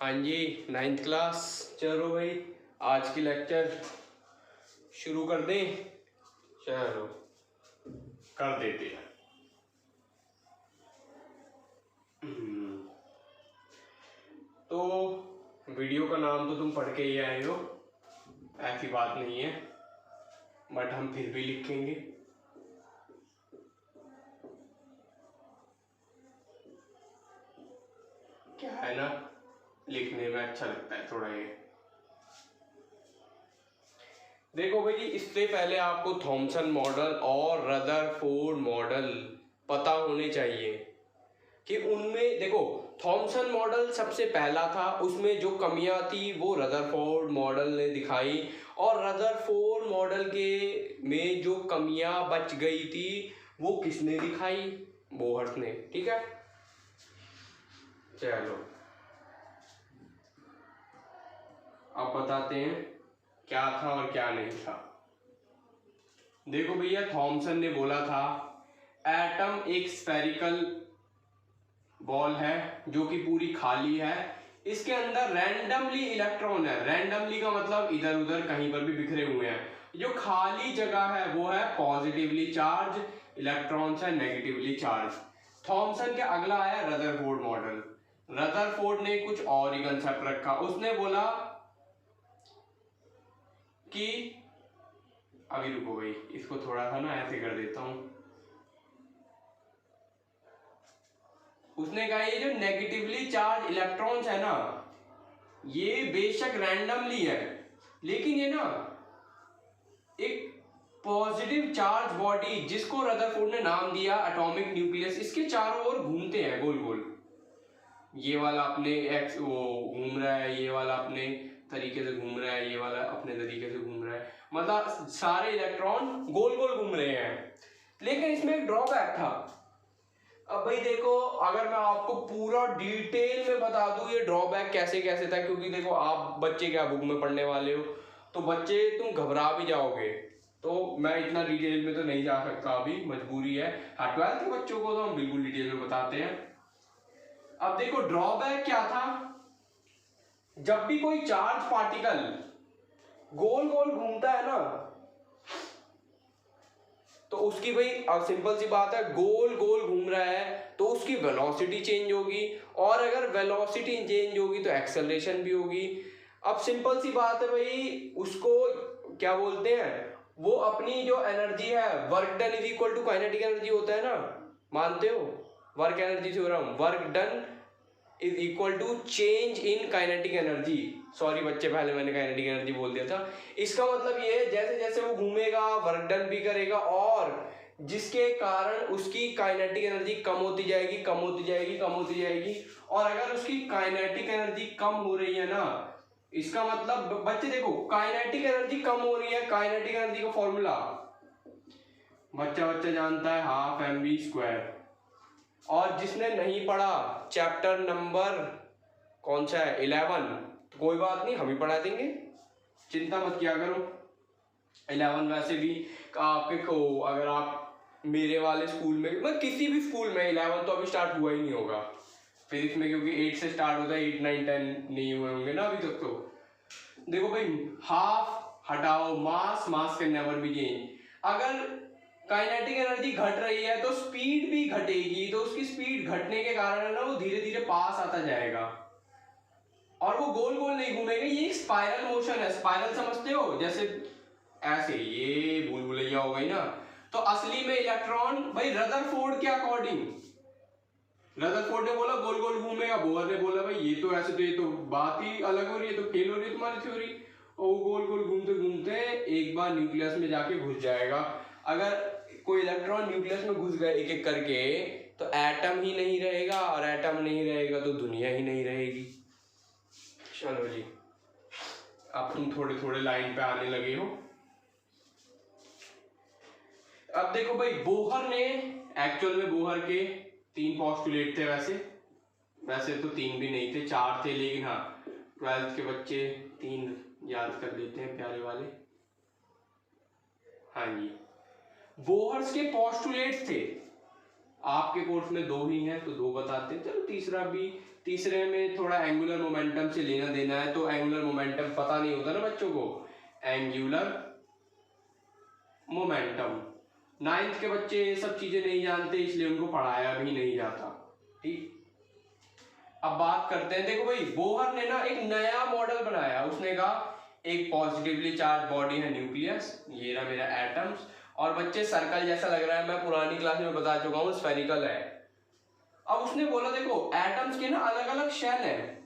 हाँ जी, 9th class. चलो भाई, आज की लेक्चर शुरू कर दें। चलो कर देते हैं। तो वीडियो का नाम तो तुम पढ़ के ही आए हो, ऐसी बात नहीं है, बट हम फिर भी लिखेंगे। क्या है ना, लिखने में अच्छा लगता है थोड़ा ये। देखो भाई, इससे पहले आपको थॉमसन मॉडल और रदरफोर्ड मॉडल पता होने चाहिए कि उनमें देखो, थॉमसन मॉडल सबसे पहला था, उसमें जो कमियां थी वो रदरफोर्ड मॉडल ने दिखाई, और रदरफोर्ड मॉडल के में जो कमियां बच गई थी वो किसने दिखाई? बोहर्स ने। ठीक है, चलो अब बताते हैं क्या था और क्या नहीं था। देखो भैया, थॉमसन ने बोला था एटम एक स्फेरिकल बॉल है जो कि पूरी खाली है, इसके अंदर रैंडमली इलेक्ट्रॉन है। रैंडमली का मतलब इधर उधर कहीं पर भी बिखरे हुए हैं। जो खाली जगह है वो है पॉजिटिवली चार्ज, इलेक्ट्रॉन्स है नेगेटिवली चार्ज। थॉमसन के अगला आया रदरफोर्ड मॉडल। रदरफोर्ड ने कुछ और ही कंसेप्ट रखा। उसने बोला कि अभी रुको भाई, इसको थोड़ा सा ना ऐसे कर देता हूं। उसने कहा ये जो नेगेटिवली चार्ज इलेक्ट्रॉन्स है ना, ये बेशक रैंडमली है, लेकिन ये ना एक पॉजिटिव चार्ज बॉडी, जिसको रदरफोर्ड ने नाम दिया एटॉमिक न्यूक्लियस, इसके चारों ओर घूमते हैं गोल गोल। ये वाला अपने एक्स वो घूम रहा है, ये वाला अपने तरीके से घूम रहा है, ये वाला अपने तरीके से घूम रहा है, मतलब सारे इलेक्ट्रॉन गोल गोल घूम रहे हैं। लेकिन इसमें एक ड्रॉबैक था। अब भाई देखो, अगर मैं आपको पूरा डिटेल में बता दूं ये ड्रॉबैक कैसे कैसे था, क्योंकि देखो आप बच्चे क्या बुक में पढ़ने वाले हो, तो बच्चे तुम घबरा भी जाओगे, तो मैं इतना डिटेल में तो नहीं जा सकता, अभी मजबूरी है। हाँ, 12th के बच्चों को तो हम बिल्कुल डिटेल में बताते हैं। अब देखो ड्रॉबैक क्या था, जब भी कोई चार्ज पार्टिकल गोल गोल घूमता है ना, तो उसकी भाई अब सिंपल सी बात है, गोल गोल घूम रहा है तो उसकी वेलोसिटी चेंज होगी, और अगर वेलोसिटी चेंज होगी तो एक्सेलरेशन भी होगी। अब सिंपल सी बात है भाई, उसको क्या बोलते हैं, वो अपनी जो एनर्जी है, work done is equal to kinetic energy होता है ना, मानते हो? Work energy theorem, work done is equal to change in kinetic energy. Sorry बच्चे, पहले मैंने काइनेटिक एनर्जी बोल दिया था। इसका मतलब ये है, जैसे जैसे वो घूमेगा वर्क डन भी करेगा, और जिसके कारण उसकी काइनेटिक एनर्जी कम होती जाएगी, कम होती जाएगी, कम होती जाएगी। और अगर उसकी काइनेटिक एनर्जी कम हो रही है ना, इसका मतलब बच्चे देखो, काइनेटिक एनर्जी कम हो रही है, काइनेटिक एनर्जी का फॉर्मूला बच्चा जानता है, हाफ mv²। और जिसने नहीं पढ़ा चैप्टर नंबर कौन सा है, 11, तो कोई बात नहीं, हम ही पढ़ा देंगे, चिंता मत किया करो। 11 वैसे भी आपके को, अगर आप मेरे वाले स्कूल में, मतलब किसी भी स्कूल में, 11 तो अभी स्टार्ट हुआ ही नहीं होगा फिजिक्स में, क्योंकि 8 से स्टार्ट होता है, 8, 9, 10 नहीं हुए होंगे ना अभी तक। तो देखो भाई, हाफ हटाओ मास कैन नेवर बी चेंज। अगर काइनेटिक एनर्जी घट रही है तो स्पीड भी घटेगी, तो उसकी स्पीड घटने के कारण है ना, वो धीरे धीरे पास आता जाएगा, और वो गोल गोल नहीं घूमेगा। ये एक स्पाइरल मोशन है। स्पाइरल समझते हो, जैसे ऐसे, ये भूल भुलैया हो गई ना। तो असली में इलेक्ट्रॉन भाई रदरफोर्ड के अकॉर्डिंग, रदरफोर्ड ने बोला गोल गोल घूमेगा, बोहर ने बोला भाई ये तो ऐसे, तो ये तो बात ही अलग हो रही है, तो फेल हो रही है तुम्हारी थ्योरी। और वो गोल गोल घूमते घूमते एक बार न्यूक्लियस में जाके घुस जाएगा। अगर कोई इलेक्ट्रॉन न्यूक्लियस में घुस गए एक एक करके, तो एटम ही नहीं रहेगा, और एटम नहीं रहेगा तो दुनिया ही नहीं रहेगी। चलो जी, अब तुम थोड़े थोड़े लाइन पे आने लगे हो। अब देखो भाई, बोहर ने, एक्चुअल में बोहर के 3 पोस्टुलेट थे। वैसे तो 3 भी नहीं थे, 4 थे, लेकिन हाँ 12th के बच्चे 3 याद कर लेते हैं प्यारे वाले। हाँ जी, बोहर्स के पोस्टुलेट्स थे। आपके कोर्स में 2 ही हैं तो 2 बताते हैं, चलो तीसरा भी तीसरे में थोड़ा एंगुलर मोमेंटम से लेना देना है, तो एंगुलर मोमेंटम पता नहीं होता ना बच्चों को, एंगुलर मोमेंटम। 9th के बच्चे ये सब चीजें नहीं जानते, इसलिए उनको पढ़ाया भी नहीं जाता। ठीक, अब बात करते हैं। देखो भाई, बोहर ने ना एक नया मॉडल बनाया। उसने कहा एक पॉजिटिवली चार्ज बॉडी है न्यूक्लियस, ये रहा मेरा एटम्स, और बच्चे सर्कल जैसा लग रहा है, मैं पुरानी क्लास में बता चुका हूँ स्फेरिकल है। अब उसने बोला देखो एटम्स के ना अलग अलग शेल हैं।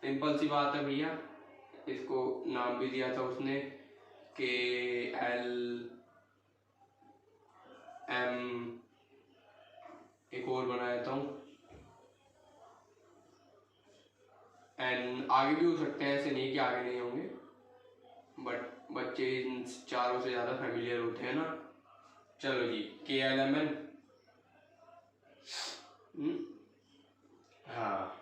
सिंपल सी बात है भैया, इसको नाम भी दिया था उसने KLM, एक और बना देता हूँ N, आगे भी हो सकते हैं, ऐसे नहीं कि आगे नहीं होंगे, बट बच्चे इन चारों से ज़्यादा फेमिलियर होते हैं ना। चलो जी, KLMN। हाँ,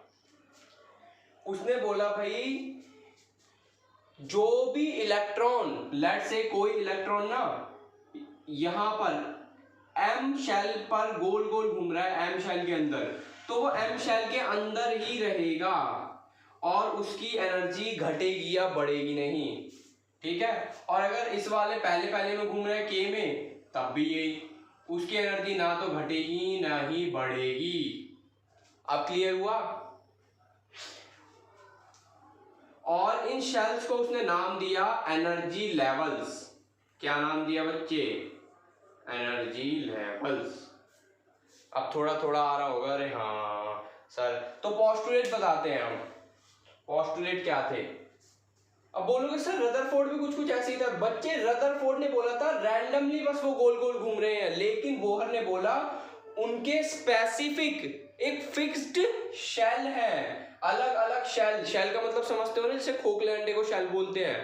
उसने बोला भाई जो भी इलेक्ट्रॉन, लेट से कोई इलेक्ट्रॉन ना यहाँ पर M शेल पर गोल गोल घूम रहा है, M शेल के अंदर, तो वो M शेल के अंदर ही रहेगा और उसकी एनर्जी घटेगी या बढ़ेगी नहीं। ठीक है, और अगर इस वाले पहले में घूम रहा है K में, तब भी यही, उसकी एनर्जी ना तो घटेगी ना ही बढ़ेगी। अब क्लियर हुआ? और इन शेल्स को उसने नाम दिया एनर्जी लेवल्स। क्या नाम दिया बच्चे? Energy levels. अब थोड़ा थोड़ा आ रहा होगा, अरे हाँ सर, तो पोस्टुलेट बताते हैं हम। पोस्टुलेट क्या थे? अब बोलोगे सर रदरफोर्ड भी कुछ ऐसे ही था। बच्चे रदरफोर्ड ने बोला था रैंडमली बस वो गोल गोल घूम रहे हैं, लेकिन बोहर ने बोला उनके स्पेसिफिक एक फिक्स्ड शेल है, अलग अलग शेल। शेल का मतलब समझते हो ना, जैसे खोखले अंडे को शेल बोलते हैं,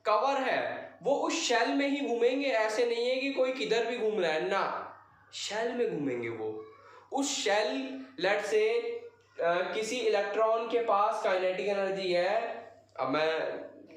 कवर है, वो उस शेल में ही घूमेंगे। ऐसे नहीं है कि कोई किधर भी घूम रहा है ना, शेल में घूमेंगे वो। उस शेल, लेट से किसी इलेक्ट्रॉन के पास काइनेटिक एनर्जी है, अब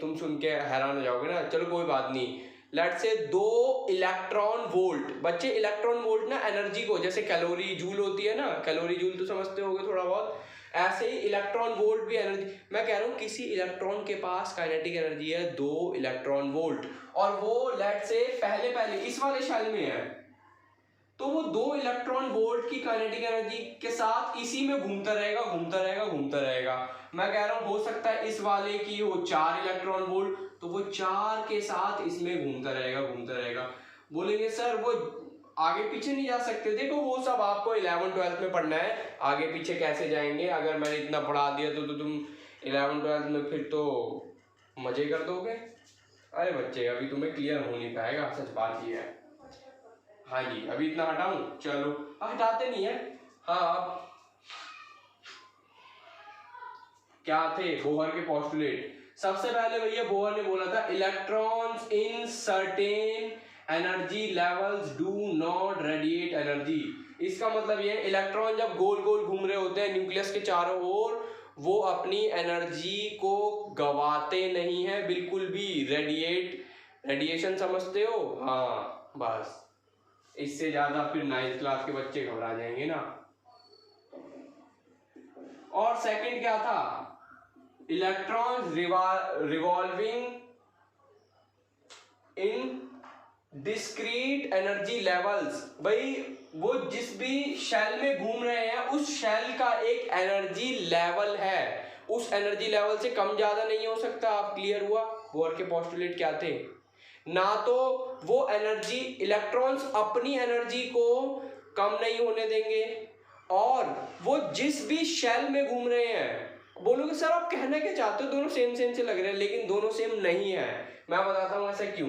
तुम सुन के हैरान हो जाओगे ना, चलो कोई बात नहीं। लेट से 2 इलेक्ट्रॉन वोल्ट, बच्चे इलेक्ट्रॉन वोल्ट ना एनर्जी को, जैसे कैलोरी जूल होती है ना, कैलोरी जूल तो समझते होगे थोड़ा बहुत, ऐसे ही इलेक्ट्रॉन वोल्ट भी एनर्जी। मैं कह रहा हूँ किसी इलेक्ट्रॉन के पास काइनेटिक एनर्जी है 2 इलेक्ट्रॉन वोल्ट, और वो लेट से पहले इस वाले शेल में है, तो वो 2 इलेक्ट्रॉन वोल्ट की काइनेटिक एनर्जी के साथ इसी में घूमता रहेगा। मैं कह रहा हूँ हो सकता है इस वाले की हो 4 इलेक्ट्रॉन वोल्ट, तो वो 4 के साथ इसमें घूमता रहेगा। बोलेंगे सर वो आगे पीछे नहीं जा सकते। देखो वो सब आपको 11th-12th में पढ़ना है, आगे पीछे कैसे जाएंगे। अगर मैंने इतना पढ़ा दिया तो तुम 11th-12th में फिर तो मजे कर दोगे। अरे बच्चे अभी तुम्हें क्लियर हो नहीं पाएगा, सच बात ये है। हाँ जी, अभी इतना हटाऊं? चलो, हटाते नहीं है। हाँ, अब क्या थे बोहर के पोस्टुलेट? सबसे पहले भैया बोहर ने बोला था electrons in certain energy levels do not radiate energy. इसका मतलब ये इलेक्ट्रॉन जब गोल गोल घूम रहे होते हैं न्यूक्लियस के चारों ओर, वो अपनी एनर्जी को गवाते नहीं है बिल्कुल भी। रेडिएशन समझते हो? हाँ, बस इससे ज्यादा फिर 9th क्लास के बच्चे घबरा जाएंगे ना। और सेकंड क्या था? इलेक्ट्रॉन्स रिवॉल्विंग इन डिस्क्रीट एनर्जी लेवल्स। भाई वो जिस भी शेल में घूम रहे हैं उस शेल का एक एनर्जी लेवल है, उस एनर्जी लेवल से कम ज्यादा नहीं हो सकता। आप क्लियर हुआ? बोहर के पोस्टुलेट क्या थे? ना तो वो एनर्जी, इलेक्ट्रॉन्स अपनी एनर्जी को कम नहीं होने देंगे, और वो जिस भी शेल में घूम रहे हैं, बोलोगे सर आप कहना क्या चाहते हो, दोनों सेम से लग रहे हैं, लेकिन दोनों सेम नहीं है। मैं बताता हूँ ऐसा क्यों।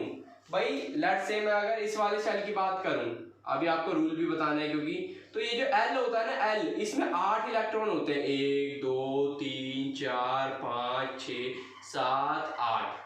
भाई लेट से मैं अगर इस वाले शेल की बात करूं, अभी आपको रूल भी बताना है क्योंकि, तो ये जो L होता है ना, L, इसमें 8 इलेक्ट्रॉन होते हैं, 1 2 3 4 5 6 7 8।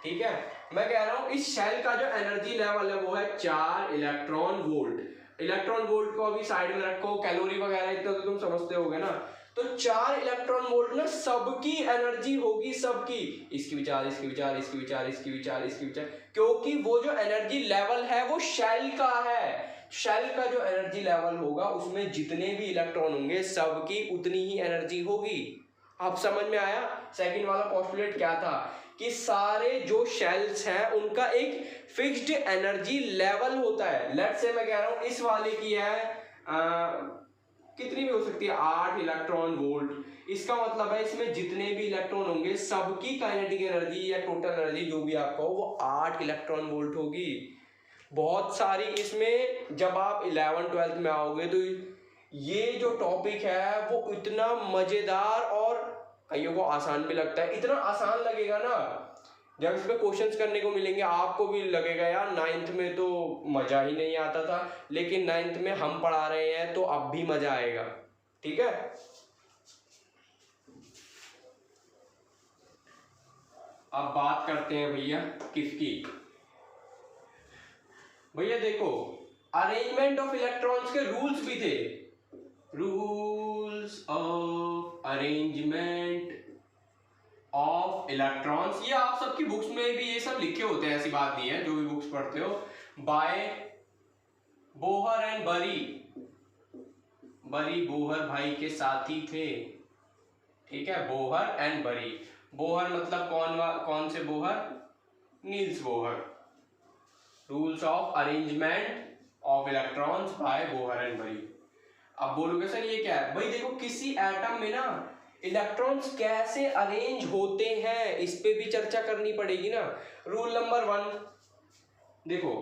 ठीक है, मैं कह रहा हूं इस शेल का जो एनर्जी लेवल है वो है 4 इलेक्ट्रॉन वोल्ट। इलेक्ट्रॉन वोल्ट को अभी साइड में रखो, कैलोरी वगैरह इतना तो तुम समझते होगे ना। तो 4 इलेक्ट्रॉन वोल्ट ना सबकी एनर्जी होगी, सबकी, इसकी विचार, इसकी विचार, इसकी विचार, इसकी विचार, इसकी विचार, क्योंकि वो जो एनर्जी लेवल है वो शेल का है। शेल का जो एनर्जी लेवल होगा उसमें जितने भी इलेक्ट्रॉन होंगे सबकी उतनी ही एनर्जी होगी। आप समझ में आया? सेकंड वाला पोस्टुलेट क्या था कि सारे जो शेल्स हैं उनका एक फिक्स्ड एनर्जी लेवल होता है। लेट्स से मैं कह रहा हूं इस वाले की है कितनी भी हो सकती है 8 इलेक्ट्रॉन वोल्ट। इसका मतलब है इसमें जितने भी इलेक्ट्रॉन होंगे सबकी काइनेटिक एनर्जी या टोटल एनर्जी जो भी आपका हो वो 8 इलेक्ट्रॉन वोल्ट होगी। बहुत सारी इसमें जब आप 11th-12th में आओगे तो ये जो टॉपिक है वो इतना मजेदार और कईयों को आसान भी लगता है, इतना आसान लगेगा ना जब इस पे क्वेश्चंस करने को मिलेंगे आपको भी लगेगा यार 9th में तो मजा ही नहीं आता था, लेकिन 9th में हम पढ़ा रहे हैं तो अब भी मजा आएगा। ठीक है, अब बात करते हैं भैया किसकी। भैया देखो अरेंजमेंट ऑफ इलेक्ट्रॉन्स के रूल्स भी थे, rules of arrangement of electrons. ये आप सबकी बुक्स में भी ये सब लिखे होते हैं, ऐसी बात नहीं है, जो भी बुक्स पढ़ते हो। बाय बोहर एंड बरी, बरी बोहर भाई के साथी थे। ठीक है, बोहर एंड बरी। बोहर मतलब कौन से Bohr? Niels Bohr. Rules of arrangement of electrons bye Bohr and बरी। अब बोलोगे सर ये क्या है? भाई देखो किसी एटम में ना इलेक्ट्रॉन्स कैसे अरेंज होते हैं इस पे भी चर्चा करनी पड़ेगी ना। रूल नंबर 1 देखो,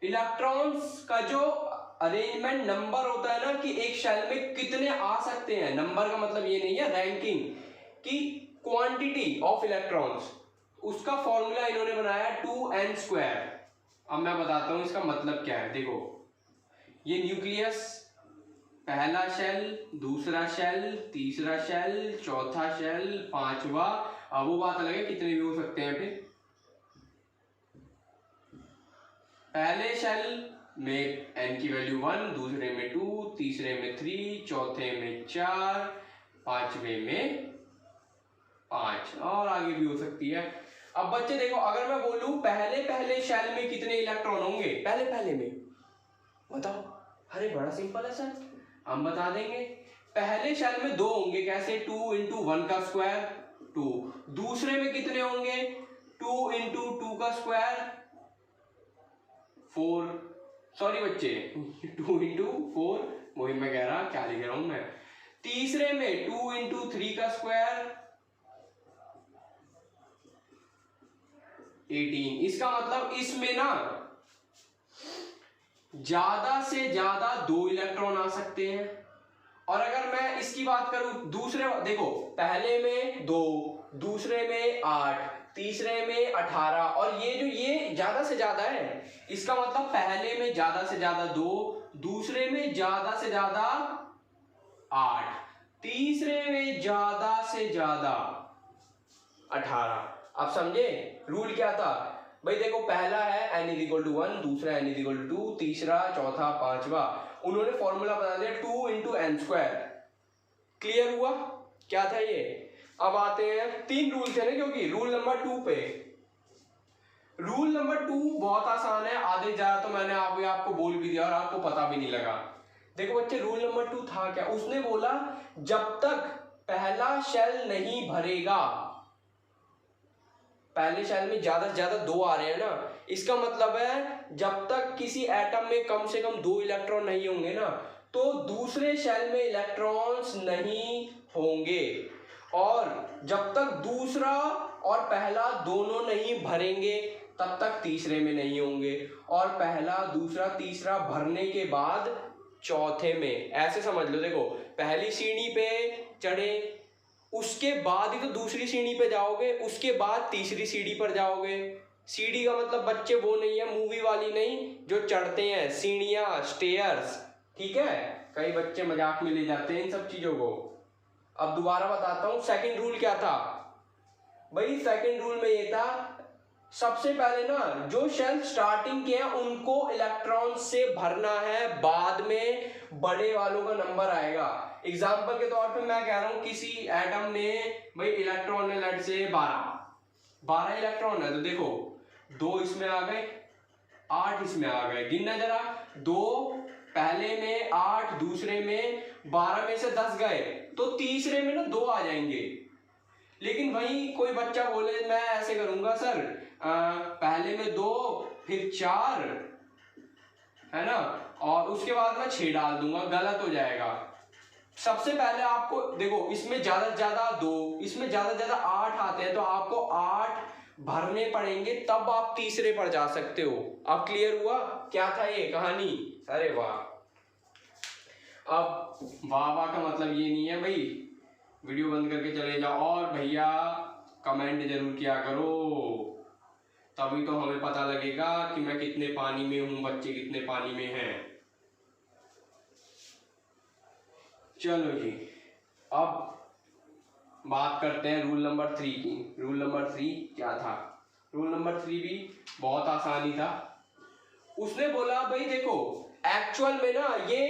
इलेक्ट्रॉन्स का जो अरेंजमेंट नंबर होता है ना कि एक शेल में कितने आ सकते हैं, नंबर का मतलब ये नहीं है रैंकिंग की, क्वांटिटी ऑफ इलेक्ट्रॉन्स, उसका फॉर्मूला इन्होंने बनाया 2n²। अब मैं बताता हूं इसका मतलब क्या है। देखो ये न्यूक्लियस, पहला शेल, दूसरा शेल, तीसरा शेल, चौथा शेल, पांचवा, अब वो बात अलग है कितने भी हो सकते हैं। फिर पहले शेल में n की वैल्यू 1, दूसरे में 2, तीसरे में 3, चौथे में 4, पांचवे में 5 और आगे भी हो सकती है। अब बच्चे देखो अगर मैं बोलूं पहले शेल में कितने इलेक्ट्रॉन होंगे, पहले में बताओ। अरे बड़ा सिंपल है सर, हम बता देंगे। पहले शेल में 2 होंगे, कैसे? 2 × 1 का स्क्वायर 2। दूसरे में कितने होंगे? 2 × 2 का स्क्वायर 4। सॉरी बच्चे 2 × 4, वही मैं कह रहा, क्या लिख रहा हूं मैं। तीसरे में 2 × 3 का स्क्वायर 18। इसका मतलब इसमें ना ज्यादा से ज्यादा 2 इलेक्ट्रॉन आ सकते हैं। और अगर मैं इसकी बात करूं दूसरे, देखो पहले में 2, दूसरे में 8, तीसरे में 18 और ये ज्यादा से ज्यादा है। इसका मतलब पहले में ज्यादा से ज्यादा 2, दूसरे में ज्यादा से ज्यादा 8, तीसरे में ज्यादा से ज्यादा 18। आप समझे रूल क्या था? भाई देखो पहला है n = 1, दूसरा n = 2, तीसरा, चौथा, पांचवा, उन्होंने फॉर्मूला बना दिया 2 × n²। क्लियर हुआ क्या था ये? अब आते हैं 3 रूल थे ना, क्योंकि रूल नंबर 2 पे। रूल नंबर 2 बहुत आसान है, आधे ज्यादा तो मैंने आपको बोल भी दिया और आपको पता भी नहीं लगा। देखो बच्चे रूल नंबर 2 था क्या? उसने बोला जब तक पहला शेल नहीं भरेगा, पहले शेल में ज्यादा से ज्यादा 2 आ रहे हैं ना, इसका मतलब है जब तक किसी एटम में कम से कम 2 इलेक्ट्रॉन नहीं होंगे ना तो दूसरे शेल में इलेक्ट्रॉन्स नहीं होंगे। और जब तक दूसरा और पहला दोनों नहीं भरेंगे तब तक तीसरे में नहीं होंगे, और पहला, दूसरा, तीसरा भरने के बाद चौथे में। ऐसे समझ लो, देखो पहली सीढ़ी पे चढ़े, उसके बाद ही तो दूसरी सीढ़ी पे जाओगे, उसके बाद तीसरी सीढ़ी पर जाओगे। सीढ़ी का मतलब बच्चे वो नहीं है मूवी वाली नहीं जो चढ़ते हैं सीढ़ियां, स्टेयर्स। ठीक है, कई बच्चे मजाक में ले जाते हैं इन सब चीजों को। अब दोबारा बताता हूं सेकंड रूल क्या था। भाई सेकंड रूल में ये था, सबसे पहले ना जो शेल स्टार्टिंग के हैं उनको इलेक्ट्रॉन से भरना है, बाद में बड़े वालों का नंबर आएगा। एग्जाम्पल के तौर पे मैं कह रहा हूं किसी एटम में भाई इलेक्ट्रॉन है लेट से 12 इलेक्ट्रॉन है, तो देखो 2 इसमें आ गए, 8 इसमें आ गए। गिनना जरा, 2 पहले में 8, दूसरे में 12 में से 10 गए, तो तीसरे में ना 2 आ जाएंगे। लेकिन वही कोई बच्चा बोले मैं ऐसे करूंगा सर, पहले में 2 फिर 4 है ना, और उसके बाद मैं 6 डाल दूंगा, गलत हो जाएगा। सबसे पहले आपको देखो इसमें ज्यादा से ज्यादा 2, इसमें ज्यादा से ज्यादा 8 आते हैं, तो आपको 8 भरने पड़ेंगे तब आप तीसरे पर जा सकते हो। अब क्लियर हुआ क्या था ये कहानी? अरे वाह। अब वाह वाह का मतलब ये नहीं है भाई वीडियो बंद करके चले जाओ, और भैया कमेंट जरूर किया करो, तभी तो हमें पता लगेगा कि मैं कितने पानी में हूं, बच्चे कितने पानी में हैं। चलो जी, अब बात करते हैं रूल नंबर 3 की। रूल नंबर 3 क्या था? रूल नंबर 3 भी बहुत आसानी था। उसने बोला भाई देखो एक्चुअल में ना ये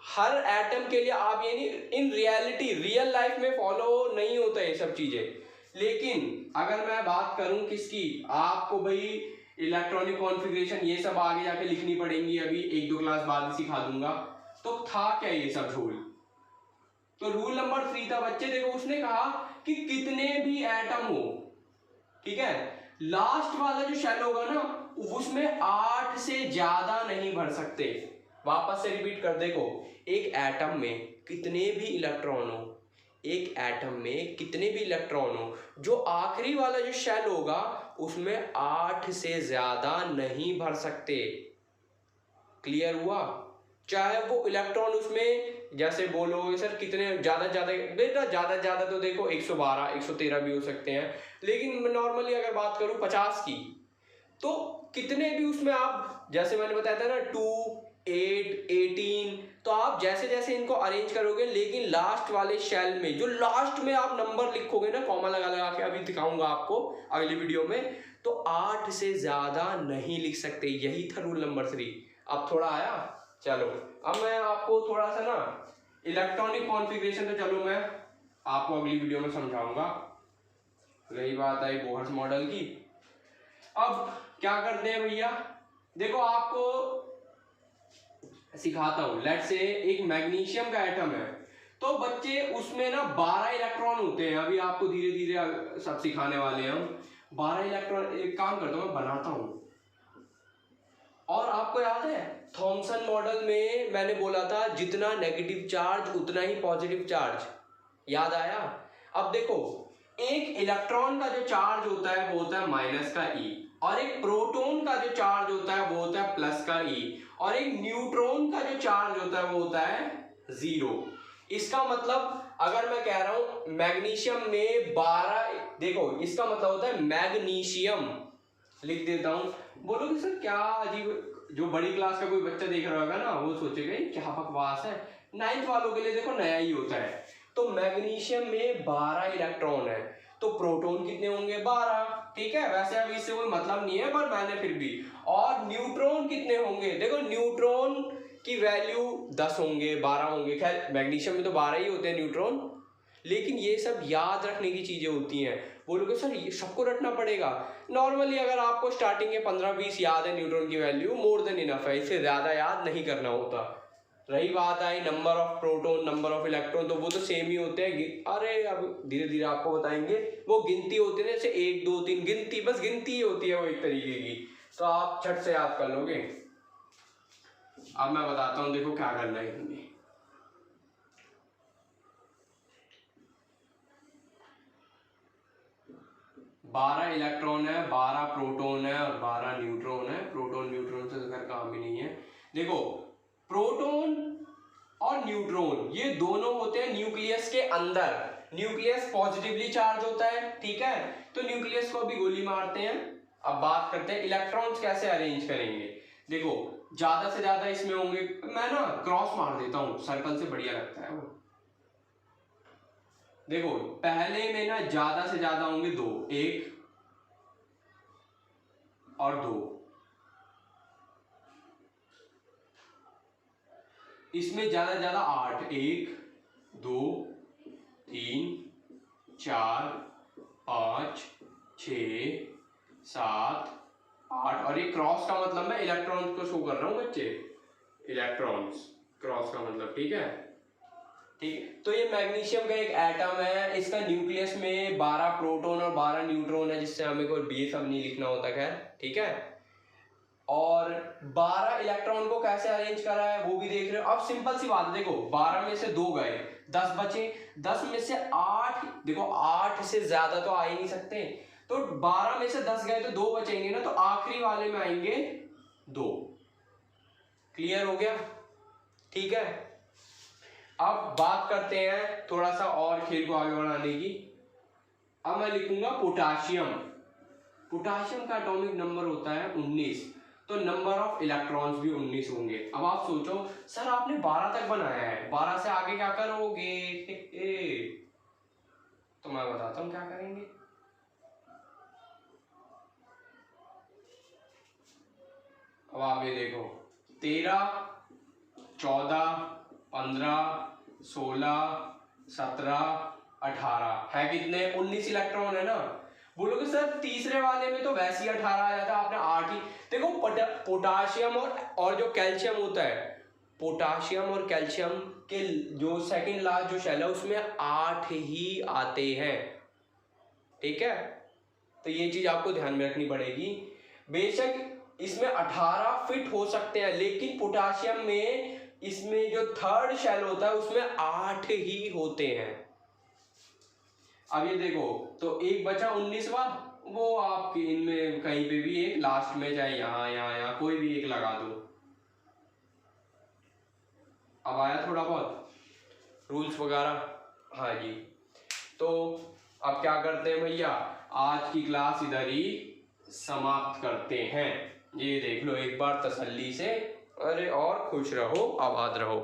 हर एटम के लिए आप ये नहीं, इन रियलिटी रियल लाइफ में फॉलो नहीं होता ये सब चीजें, लेकिन अगर मैं बात करूं किसकी, आपको भाई इलेक्ट्रॉनिक कॉन्फ़िगरेशन ये सब आगे जाके लिखनी पड़ेंगी, अभी 1-2 क्लास बाद सिखा दूंगा। तो था क्या ये सब रूल? तो रूल नंबर 3 था बच्चे, देखो उसने कहा कि कितने भी एटम हो, ठीक है, लास्ट वाला जो शेल होगा ना उसमें 8 से ज्यादा नहीं भर सकते। वापस से रिपीट कर, देखो एक एटम में कितने भी इलेक्ट्रॉन हो, एक एटम में कितने भी इलेक्ट्रॉन हो, जो आखिरी वाला जो शेल होगा उसमें 8 से ज्यादा नहीं भर सकते। क्लियर हुआ? चाहे वो इलेक्ट्रॉन उसमें जैसे बोलो सर कितने ज्यादा बेटा ज्यादा तो देखो 112 113 भी हो सकते हैं, लेकिन नॉर्मली अगर बात करूं 50 की, तो कितने भी उसमें आप जैसे मैंने बताया था ना 2, 8, 18, तो आप जैसे जैसे इनको अरेंज करोगे, लेकिन लास्ट वाले शेल में जो लास्ट में आप नंबर लिखोगे ना कॉमा लगा लगा के, अभी दिखाऊंगा आपको अगली वीडियो में, तो 8 से ज्यादा नहीं लिख सकते। यही था रूल नंबर 3। अब थोड़ा आया? चलो अब मैं आपको थोड़ा सा ना इलेक्ट्रॉनिक कॉन्फ़िगरेशन, तो चलो मैं आपको अगली वीडियो में समझाऊंगा। रही बात आई बोहर्स मॉडल की, अब क्या करते हैं भैया, देखो आपको सिखाता हूं। लेट से एक मैग्नीशियम का एटम है, तो बच्चे उसमें ना 12 इलेक्ट्रॉन होते हैं। अभी आपको धीरे धीरे सब सिखाने वाले हैं हम। 12 इलेक्ट्रॉन, एक काम करता हूं मैं बनाता हूं। और आपको याद है थॉमसन मॉडल में मैंने बोला था जितना नेगेटिव चार्ज उतना ही पॉजिटिव चार्ज, याद आया? अब देखो एक इलेक्ट्रॉन का जो चार्ज होता है वो होता है माइनस का ई, और एक प्रोटॉन का जो चार्ज होता है वो होता है प्लस का ई, और एक न्यूट्रॉन का जो चार्ज होता है वो होता है 0। इसका मतलब अगर मैं कह रहा हूं मैग्नीशियम में 12, देखो इसका मतलब होता है मैग्नीशियम, लिख देता हूं। बोलोगे सर क्या अजीब, जो बड़ी क्लास का कोई बच्चा देख रहा होगा ना वो सोचेगा क्या बकवास है, 9th वालों के लिए देखो नया ही होता है। तो मैग्नीशियम में 12 इलेक्ट्रॉन है, तो प्रोटॉन कितने होंगे? 12, ठीक है। वैसे अभी इससे कोई मतलब नहीं है पर मैंने फिर भी। और न्यूट्रॉन कितने होंगे? देखो न्यूट्रॉन की वैल्यू 10 होंगे, 12 होंगे, खैर मैग्नीशियम में तो 12 ही होते हैं न्यूट्रॉन, लेकिन ये सब याद रखने की चीजें होती हैं। बोलोगे सर ये सबको रटना पड़ेगा? नॉर्मली अगर आपको स्टार्टिंग के 15-20 याद है न्यूट्रॉन की वैल्यू, मोर देन इनफ है, इससे ज्यादा याद नहीं करना होता। रही बात आई number of proton, number of electron, तो वो तो सेम ही होते हैं। अरे अब धीरे धीरे आपको बताएंगे, वो गिनती होती है जैसे 1, 2, 3 गिनती, बस गिनती ही होती है वो एक तरीके की, तो आप झट से याद कर लोगे। अब मैं बताता हूँ, देखो क्या करना है हमें। 12 इलेक्ट्रॉन है, 12 प्रोटॉन है और 12 न्यूट्रॉन है। प्रोटॉन न्यूट्रॉन से तो काम ही नहीं है। देखो प्रोटॉन और न्यूट्रॉन ये दोनों होते हैं न्यूक्लियस के अंदर। न्यूक्लियस पॉजिटिवली चार्ज होता है, ठीक है, तो न्यूक्लियस को भी गोली मारते हैं। अब बात करते हैं इलेक्ट्रॉन्स कैसे अरेंज करेंगे। देखो ज्यादा से ज्यादा इसमें होंगे, मैं ना क्रॉस मार देता हूं, सर्कल से बढ़िया लगता है वो। देखो पहले में ना ज्यादा से ज्यादा होंगे 2, 1 और 2। इसमें ज्यादा से ज्यादा 8, 1 2 3 4 5 6 7 8 और ये क्रॉस का मतलब मैं इलेक्ट्रॉन्स को शो कर रहा हूँ बच्चे, इलेक्ट्रॉन्स क्रॉस का मतलब, ठीक है। ठीक, तो ये मैग्नीशियम का एक एटम है, इसका न्यूक्लियस में 12 प्रोटॉन और 12 न्यूट्रॉन है, जिससे हमें कोई बी सब नहीं लिखना होता, खैर ठीक है। और 12 इलेक्ट्रॉन को कैसे अरेंज करा है वो भी देख रहे हो। अब सिंपल सी बात है, देखो 12 में से 2 गए, 10 बचे, 10 में से 8, देखो 8 से ज्यादा तो आ ही नहीं सकते, तो 12 में से 10 गए तो 2 बचेंगे ना, तो आखिरी वाले में आएंगे 2। क्लियर हो गया, ठीक है। अब बात करते हैं थोड़ा सा और खेल को आगे बढ़ाने की। अब मैं लिखूंगा पोटाशियम। पोटाशियम का एटॉमिक नंबर होता है 19, तो नंबर ऑफ इलेक्ट्रॉन्स भी 19 होंगे। अब आप सोचो सर आपने 12 तक बनाया है, 12 से आगे क्या करोगे? तो मैं बताता हूं क्या करेंगे। अब आप ये देखो 13 14 15 16 17 18 है कितने? 19 इलेक्ट्रॉन है ना। बोलोगे सर तीसरे वाले में तो वैसे ही 18 आ जाता, आपने 8 ही। देखो पोटाशियम और जो कैल्शियम होता है, पोटाशियम और कैल्शियम के जो सेकंड लास्ट जो शेल है उसमें 8 ही आते हैं, ठीक है। तो ये चीज आपको ध्यान में रखनी पड़ेगी। बेशक इसमें 18 फिट हो सकते हैं, लेकिन पोटाशियम में इसमें जो थर्ड शेल होता है उसमें 8 ही होते हैं। अब ये देखो तो एक बचा 19वां, वो आपके इनमें कहीं पे भी एक लास्ट में, चाहे यहाँ कोई भी एक लगा दो। अब आया थोड़ा बहुत रूल्स वगैरह, हाँ जी। तो अब क्या करते हैं भैया, आज की क्लास इधर ही समाप्त करते हैं। ये देख लो एक बार तसल्ली से, अरे और खुश रहो, आबाद रहो।